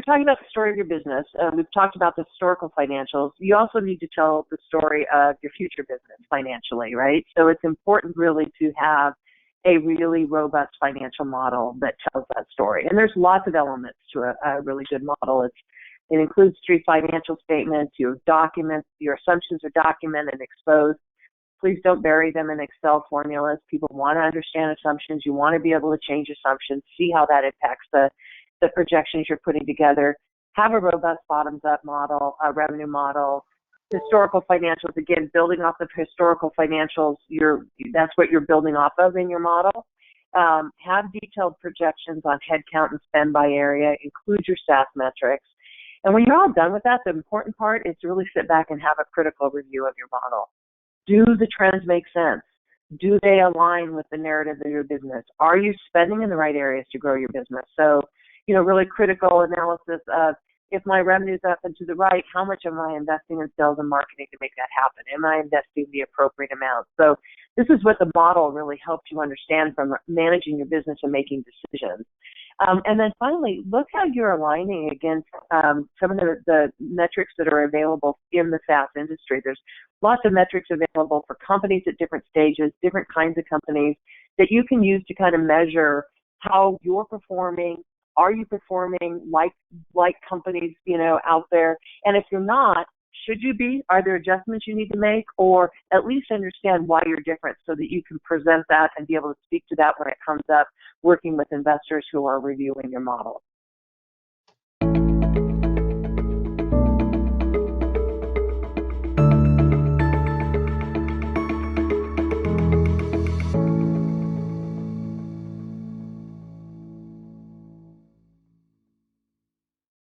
you're talking about the story of your business, we've talked about the historical financials. You also need to tell the story of your future business financially, right? So it's important really to have a really robust financial model that tells that story. And there's lots of elements to a really good model. It includes 3 financial statements, your documents, your assumptions are documented and exposed. Please don't bury them in Excel formulas. People want to understand assumptions. You want to be able to change assumptions, see how that impacts the projections you're putting together. Have a robust bottoms-up model, a revenue model. Historical financials, again, building off of historical financials, that's what you're building off of in your model. Have detailed projections on headcount and spend by area. Include your SaaS metrics. And when you're all done with that, the important part is to really sit back and have a critical review of your model. Do the trends make sense? Do they align with the narrative of your business? Are you spending in the right areas to grow your business? So, really critical analysis of, if my revenue's up and to the right, how much am I investing in sales and marketing to make that happen? Am I investing the appropriate amount? So this is what the model really helps you understand from managing your business and making decisions. And then finally, look how you're aligning against some of the metrics that are available in the SaaS industry. There's lots of metrics available for companies at different stages, different kinds of companies that you can use to kind of measure how you're performing. Are you performing like companies, out there? And if you're not, should you be? Are there adjustments you need to make? Or at least understand why you're different so that you can present that and be able to speak to that when it comes up working with investors who are reviewing your model.